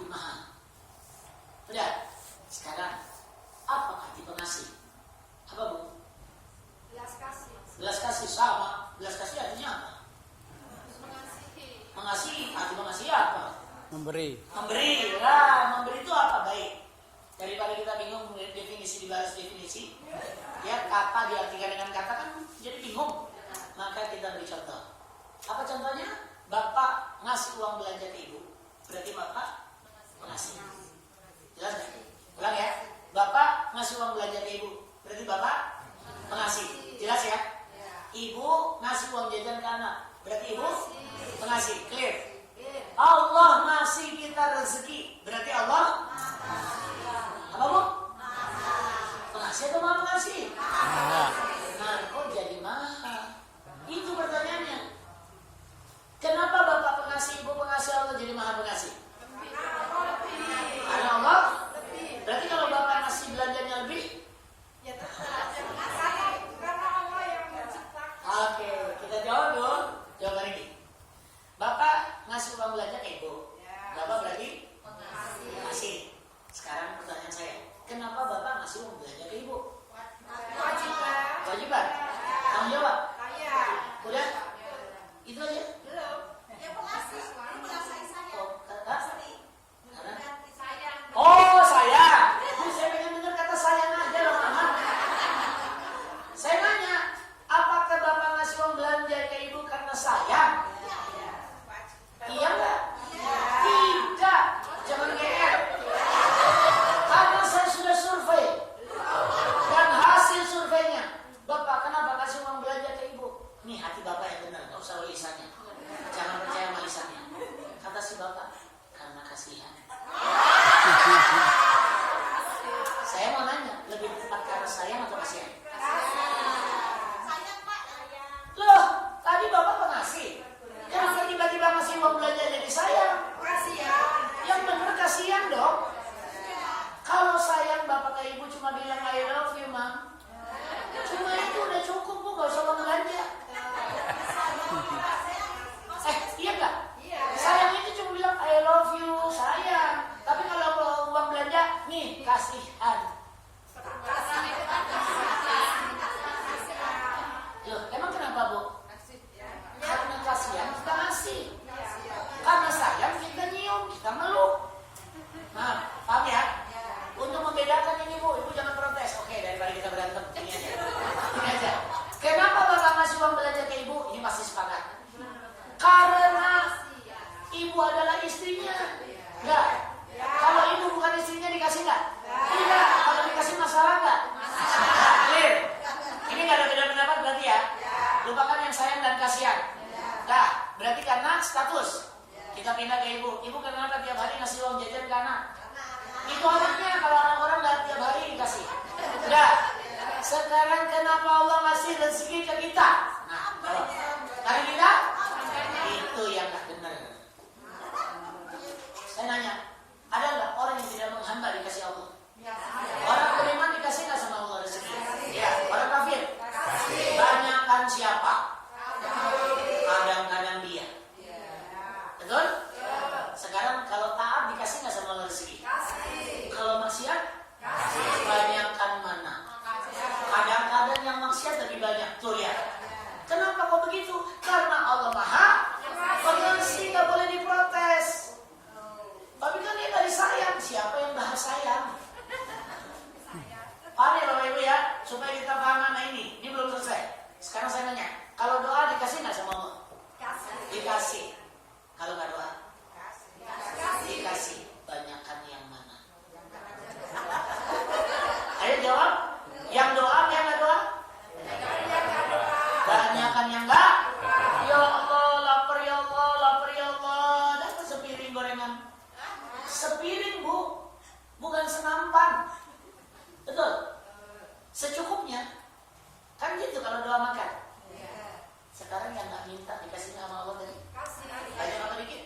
lebih mahal. Udah. Sekarang apa arti pengasih? Apa Bu? Belas kasih. Belas kasih sama. Belas kasih artinya apa? Mengasihi. Mengasihi. Arti mengasihi apa? Memberi. Memberi. Nah, memberi itu apa? Baik. Daripada kita bingung definisi dibalas definisi, ya kata diartikan dengan kata kan jadi bingung. Maka kita beri contoh. Apa contohnya? Bapak ngasih uang belanja ke ibu, berarti bapak mengasih. Jelas nggak? Ulang ya. Bapak ngasih uang belanja ke ibu, berarti bapak mengasih. Jelas ya? Ibu ngasih uang jajan ke anak, berarti ibu mengasih. Clear? Allah ngasih kita rezeki, berarti Allah apa Bu? Pengasih atau maha pengasih? Nah, kok jadi mahal? Itu pertanyaannya. Kenapa Bapak pengasih, Ibu pengasih, Allah jadi maha pengasih? Karena Allah. Berarti kalau Bapak ngasih belanjanya lebih, Ya tetap. Karena Allah yang menciptakan. oke, kita jawab dong. Jawaban ini. Bapak ngasih uang belanja ke Ibu. Bapak berarti pengasih. Sekarang pertanyaan saya, kenapa Bapak ngasih uang belanja ke Ibu? Kewajiban. Kewajiban. Tanggung jawab. Kaya. Udah? Itu aja. Belum. Ya pengasih. Saya. Oh, Kak? Karena? Sayang. Oh, saya. Saya pengen dengar kata sayang aja loh, Mama. Saya nanya, apakah Bapak ngasih uang belanja ke Ibu karena sayang? Iya enggak? Tidak. Jangan GR. Karena saya sudah survei. Dan hasil surveinya, Bapak kenapa kasih uang belanja ke Ibu? Nih hati Bapak yang benar, nggak usah lisannya. Jangan percaya sama lisannya. Kata si Bapak, karena kasihan. Saya mau nanya, lebih tepat karena sayang atau kasihan? Sayang Pak. Loh, tadi Bapak pengasih. Kenapa tiba-tiba ngasih uang belanja jadi sayang? Kasihan. Yang benar kasihan dong. Kalau sayang Bapak ke Ibu cuma bilang I love you, Mam. Cuma itu udah cukup, Bu, gak usah uang belanja. Iya enggak? Sayang itu cuma bilang I love you, sayang. Tapi kalau uang belanja, nih, kasihan. Loh, emang kenapa, Bu? Karena kasihan kita ngasih. Karena sayang kita nyium, kita meluk. Nah, paham ya? Untuk membedakan ini, Bu, Ibu jangan protes. Oke, daripada kita berantem, ini aja. Ini aja. Kenapa Bapak ngasih uang belanja ke Ibu? Ini pasti sepakat. Karena Ibu adalah istrinya. Enggak. Kalau Ibu bukan istrinya dikasih enggak? Tidak. Kalau dikasih masalah enggak? Clear. Ini enggak ada beda pendapat berarti ya? Lupakan yang sayang dan kasihan. Nah, berarti karena status. Kita pindah ke Ibu. Ibu kenapa tiap hari ngasih uang jajan ke anak? Itu anaknya, kalau anak orang enggak tiap hari dikasih. Udah. Sekarang kenapa Allah ngasih rezeki ke kita? Nah, jawab. Karena kita? Itu yang enggak benar. Saya nanya, ada enggak orang yang tidak menghamba dikasih Allah? Orang beriman dikasih enggak sama Allah rezeki? Ya. Orang kafir? Banyakan siapa? Kadang-kadang dia. Betul? Sekarang kalau taat dikasih nggak sama Allah rezeki? Kalau maksiat? Banyakkan mana? Kadang-kadang yang maksiat lebih banyak. Tuh ya. Kenapa kok begitu? Karena Allah Maha Pengasih, nggak boleh diprotes. Tapi kan dia dari sayang. Siapa yang bahas sayang? Paham ya Bapak Ibu ya? Supaya kita paham mana ini. Ini belum selesai. Sekarang saya nanya, kalau doa dikasih nggak sama Allah? Dikasih. Kalau nggak doa? Dikasih. Banyakkan yang mana? Ayo jawab. Yang doa, yang nggak doa? Banyakkan yang nggak? Ya Allah, lapar ya Allah, lapar ya Allah. Dapat sepiring gorengan. Sepiring, Bu. Bukan senampan. Betul? Secukupnya. Kan gitu kalau doa makan. Sekarang yang nggak minta dikasihnya sama Allah tadi. Banyak apa dikit?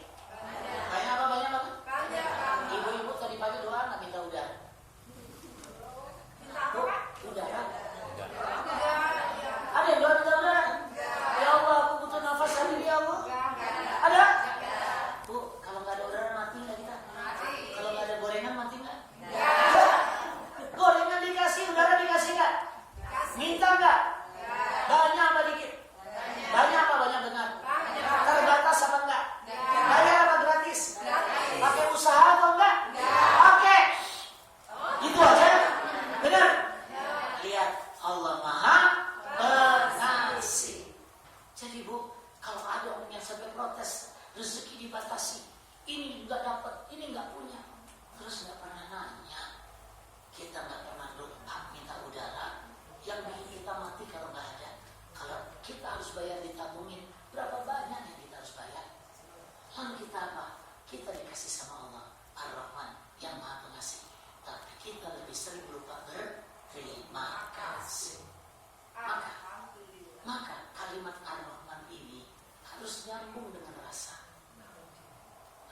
Banyak apa? Banyak apa? Ibu-ibu tadi pagi doa nggak minta udara? Bu, udara? Ada yang doa minta udara? Ya Allah, aku butuh nafas hari ini ya Allah. Ada? Bu, kalau nggak ada udara mati nggak kita? dikasih sama Allah Ar-Rahman yang Maha Pengasih, tapi kita lebih sering lupa berterima kasih. Maka kalimat Ar-Rahman ini harus nyambung dengan rasa.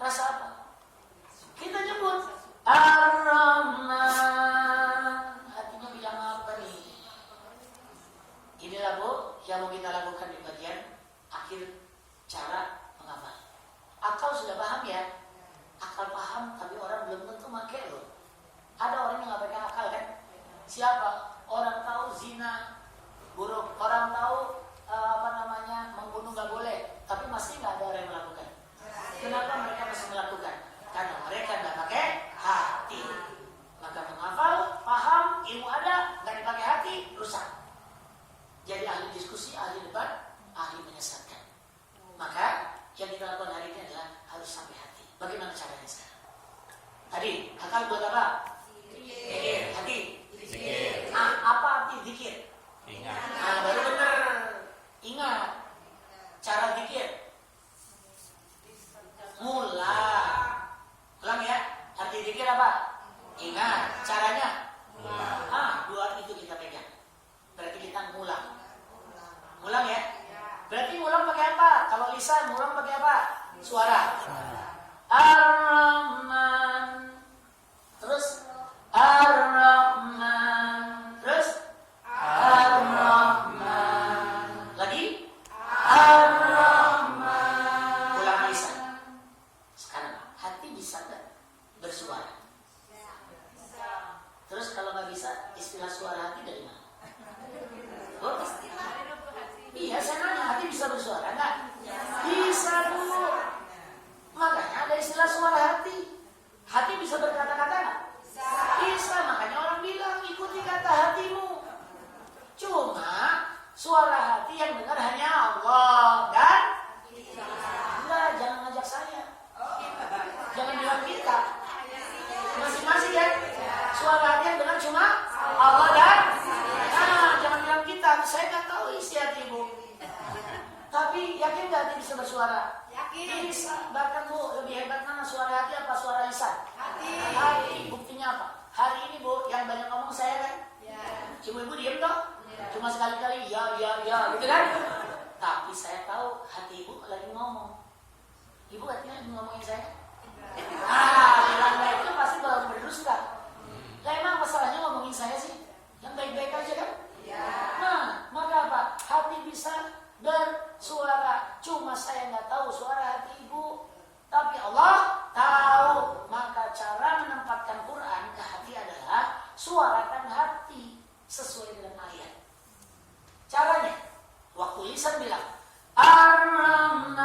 Rasa apa? Kita nyebut Ar-Rahman, hatinya bilang apa nih? Inilah Bu yang mau kita lakukan di bagian akhir cara menghafal. Akal sudah paham ya? Akal paham, tapi orang belum tentu pakai loh. Ada orang yang nggak pakai akal kan? Siapa? Orang tahu zina buruk, orang tahu membunuh nggak boleh, tapi masih nggak ada orang yang melakukan. Kenapa mereka masih melakukan? Karena mereka nggak pakai hati. Maka menghafal, paham, ilmu ada, nggak dipakai hati, rusak. Jadi ahli diskusi, ahli debat, ahli menyesatkan. Maka yang kita lakukan hari ini adalah harus sampai hati. Bagaimana caranya sekarang? Tadi akal buat apa? Zikir. Hati. Zikir. Apa arti zikir? Ingat. Baru benar. Ingat. Cara zikir. Ulang ya. Arti zikir apa? Ingat. Caranya? Dua itu kita pegang. Berarti kita ngulang. Ngulang ya. Berarti ngulang pakai apa? Kalau lisan ngulang pakai apa? Suara. Ar-Rahman. Terus Ar-Rahman. Terus Ar-Rahman. Lagi Ar-Rahman. Ulang lisan. Sekarang hati bisa nggak bersuara? Terus kalau nggak bisa, istilah suara hati dari mana? Oh, iya, saya nanya, hati bisa bersuara nggak? Bisa dulu. Makanya ada istilah suara hati. Hati bisa berkata-kata nggak? Bisa. Makanya orang bilang ikuti kata hatimu. Cuma suara hati yang dengar hanya Allah dan enggak, jangan ngajak saya. Jangan bilang kita. Masing-masing ya. Suara hati yang dengar cuma Allah dan jangan bilang kita. Saya nggak tahu isi hatimu. Tapi yakin nggak hati bisa bersuara? Yakin. Bisa. Bahkan Bu, lebih hebat mana suara hati apa suara lisan? Hati. Buktinya apa? Hari ini Bu, yang banyak ngomong saya kan? Ya. Ibu-ibu diem toh? Ya. Cuma sekali-kali ya gitu kan? Tapi saya tahu hati ibu lagi ngomong. Ibu hatinya lagi ngomongin saya. Bilang baik itu pasti baru berdusta. Lah emang masalahnya ngomongin saya sih? Yang baik-baik aja kan? Ya. Nah, maka apa? Hati bisa bersuara. Cuma saya nggak tahu suara hati ibu. Tapi Allah tahu. Maka cara menempatkan Quran ke hati adalah suarakan hati sesuai dengan ayat. Caranya, waktu lisan bilang Ar-Rahman,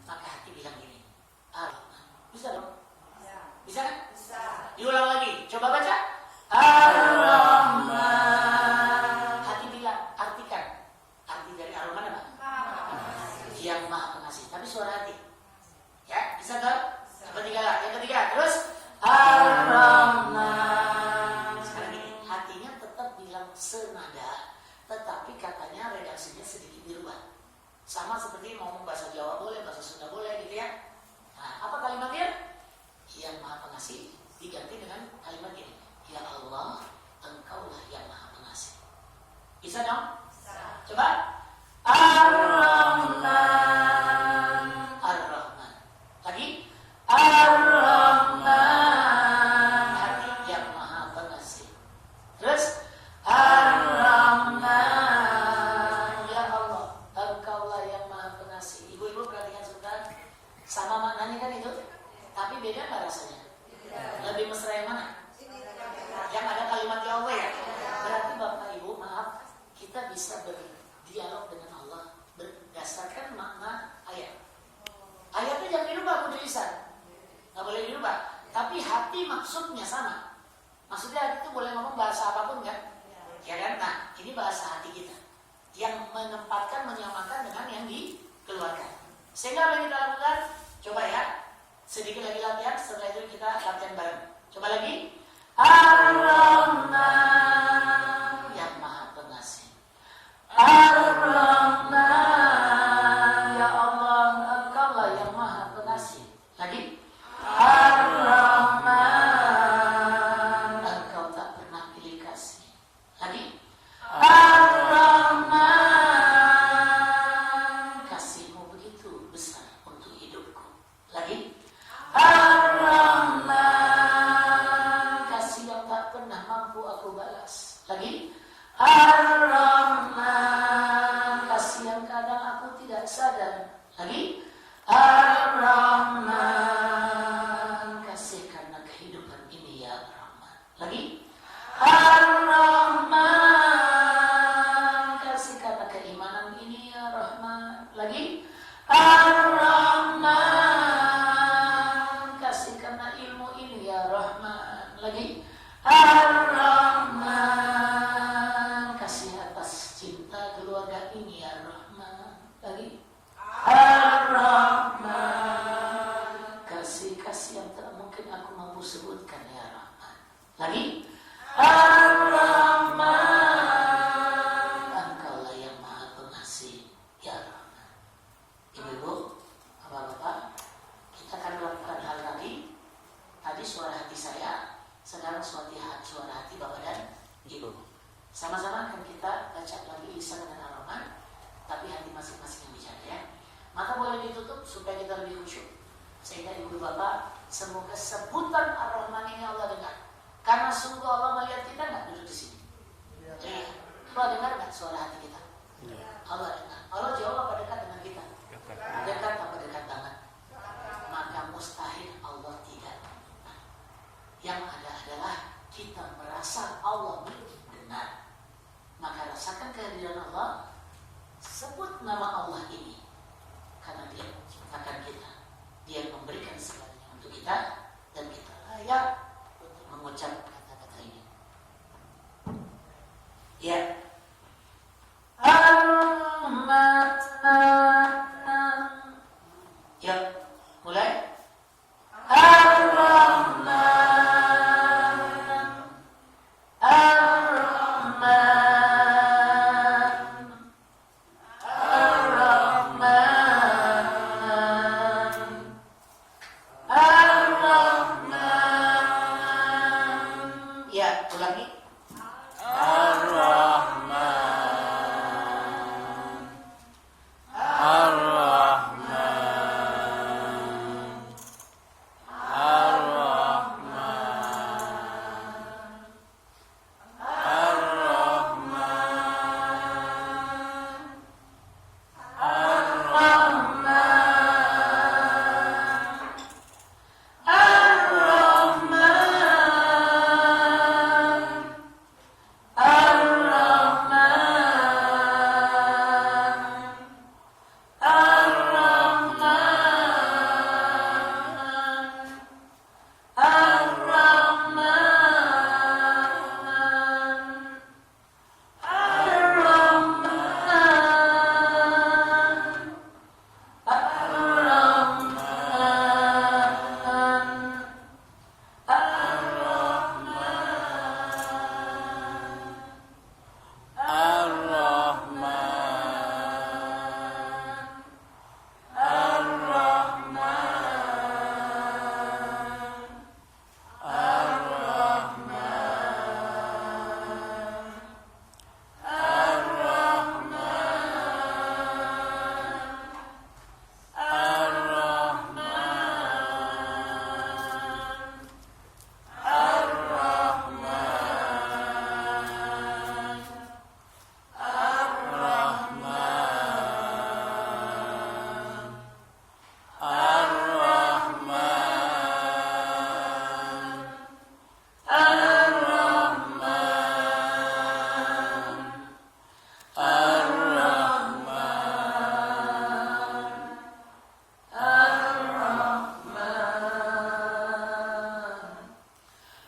maka hati bilang gini, Ar-Rahman. Bisa dong? Bisa kan? Bisa. Diulang lagi, coba baca. Ar-Rahman. Hati bilang, artikan. Arti dari Ar-Rahman apa? Yang Maha Pengasih. Tapi suara hati. Ya, bisa kan? Yang ketiga. Terus Ar-Rahman. Sekarang gini, hatinya tetap bilang senada, tetapi katanya redaksinya sedikit dirubah. Sama seperti ngomong bahasa Jawa boleh, bahasa Sunda boleh gitu ya. Nah, apa kalimatnya? Yang Maha Pengasih diganti dengan kalimat ini. Ya Allah, Engkaulah yang Maha Pengasih. Bisa dong? Bisa. Coba. Ar-Rahman. Ar-Rahman. Lagi. Ar-Rahman. Hati yang Maha Pengasih. Terus. Ar-Rahman. Ya Allah, Engkaulah yang Maha Pengasih. Ibu-ibu perhatikan sebentar. Sama maknanya kan itu? Tapi beda nggak rasanya? Lebih mesra yang mana? Yang ada kalimat ya Allah ya? Berarti Bapak Ibu, maaf, kita bisa berdialog dengan Allah berdasarkan makna ayat. Ayatnya jangan dirubah kudu lisan. Nggak boleh dirubah. Tapi hati maksudnya sama. Maksudnya hati itu boleh ngomong bahasa apapun kan? Ya kan? Nah, ini bahasa hati kita. Yang menempatkan, menyamakan dengan yang dikeluarkan. Sehingga apa yang kita lakukan? Coba ya. Sedikit lagi latihan, setelah itu kita latihan bareng. Coba lagi. Ar-Rahman, yang Maha Pengasih. Ar-Rahman, ya Allah, Engkaulah yang Maha Pengasih. Lagi. mampu sebutkan ya Rahman. Lagi Ar-Rahman, Engkaulah yang Maha Pengasih ya Rahman. Ibu-ibu, bapak-bapak, kita akan melakukan hal lagi. Tadi suara hati saya, sekarang suara hati bapak dan ibu. Sama-sama akan kita baca lagi lisan dengan Ar-Rahman, tapi hati masing-masing yang bicara ya. Mata boleh ditutup supaya kita lebih khusyuk. Sehingga ibu bapak, semoga sebutan Ar-Rahman ini Allah dengar. Karena sungguh Allah melihat kita nggak duduk di sini. Iya. Allah dengar nggak suara hati kita? Allah dengar. Allah jawab apa dekat dengan kita? Dekat apa dekat banget? Maka mustahil Allah tidak. Yang ada adalah kita merasa Allah mendengar. Maka rasakan kehadiran Allah. Sebut nama Allah ini. Karena Dia menciptakan kita. Dia memberikan segalanya untuk kita. Dan kita layak untuk mengucap kata-kata ini. Ya. Ar-Rahman. Ya, mulai. Ar-Rahman. Ar-Rahman. Ar-Rahman. Ar-Rahman. Ya, ulangi. Ar-Rahman. Ar-Rahman.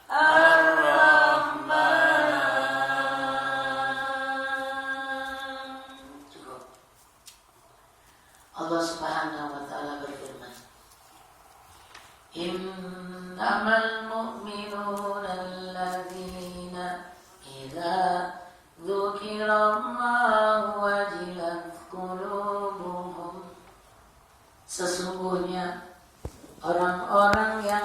Ar-Rahman. Allah Subhanahu wa taala berfirman, Innamal